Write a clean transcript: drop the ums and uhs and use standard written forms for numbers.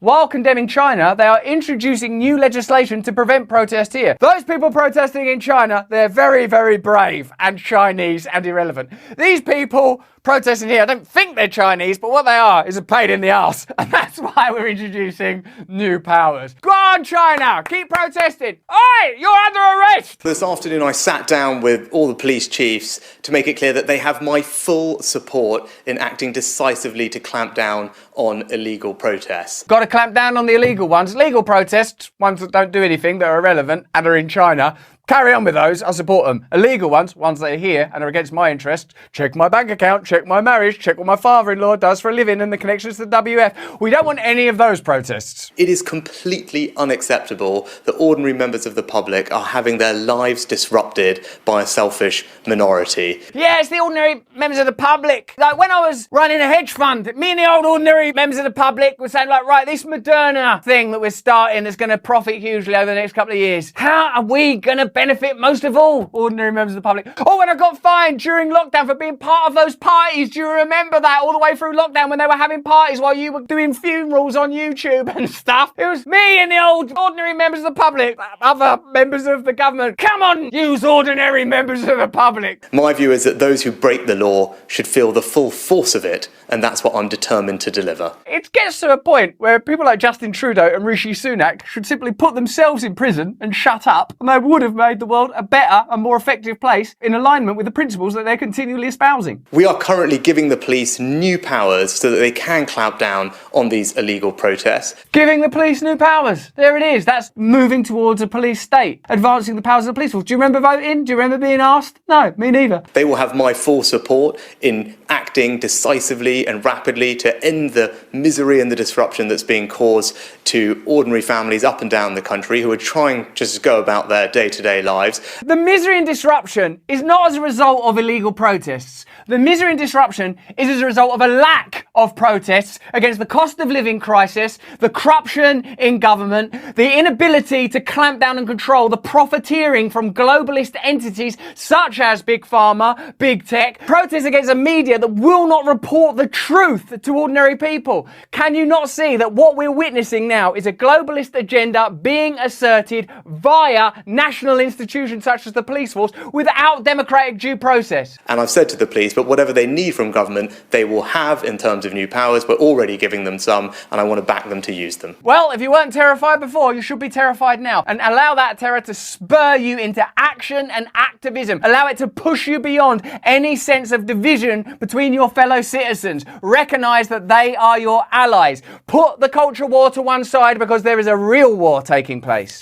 While condemning China, they are introducing new legislation to prevent protest here. Those people protesting in China, they're very, very brave and Chinese and irrelevant. These people protesting here, I don't think they're Chinese, but what they are is a pain in the arse. And that's why we're introducing new powers. Go on, China! Keep protesting! Oi! You're under arrest! This afternoon I sat down with all the police chiefs to make it clear that they have my full support in acting decisively to clamp down on illegal protests. Got to clamp down on the illegal ones. Legal protests, ones that don't do anything, that are irrelevant and are in China. Carry on with those, I support them. Illegal ones that are here and are against my interests, check my bank account, check my marriage, check what my father-in-law does for a living and the connections to the WF. We don't want any of those protests. It is completely unacceptable that ordinary members of the public are having their lives disrupted by a selfish minority. Yeah, it's the ordinary members of the public. Like when I was running a hedge fund, me and the old ordinary members of the public were saying like, right, this Moderna thing that we're starting that's going to profit hugely over the next couple of years, how are we going to benefit most of all, ordinary members of the public? Oh, when I got fined during lockdown for being part of those parties, do you remember that all the way through lockdown when they were having parties while you were doing funerals on YouTube and stuff? It was me and the old ordinary members of the public, other members of the government. Come on, use ordinary members of the public. My view is that those who break the law should feel the full force of it, and that's what I'm determined to deliver. It gets to a point where people like Justin Trudeau and Rishi Sunak should simply put themselves in prison and shut up, and they would have made the world a better and more effective place in alignment with the principles that they're continually espousing. We are currently giving the police new powers so that they can clamp down on these illegal protests. Giving the police new powers. There it is. That's moving towards a police state. Advancing the powers of the police force. Do you remember voting? Do you remember being asked? No, me neither. They will have my full support in acting decisively and rapidly to end the misery and the disruption that's being caused to ordinary families up and down the country who are trying just to go about their day-to-day lives. The misery and disruption is not as a result of illegal protests. The misery and disruption is as a result of a lack of protests against the cost of living crisis, the corruption in government, the inability to clamp down and control the profiteering from globalist entities such as Big Pharma, Big Tech, protests against a media that will not report the truth to ordinary people. Can you not see that what we're witnessing now is a globalist agenda being asserted via national institutions such as the police force without democratic due process? And I've said to the police, but whatever they need from government, they will have in terms of new powers. We're already giving them some, and I want to back them to use them. Well, if you weren't terrified before, you should be terrified now. And allow that terror to spur you into action and activism. Allow it to push you beyond any sense of division between your fellow citizens. Recognise that they are your allies. Put the culture war to one side because there is a real war taking place.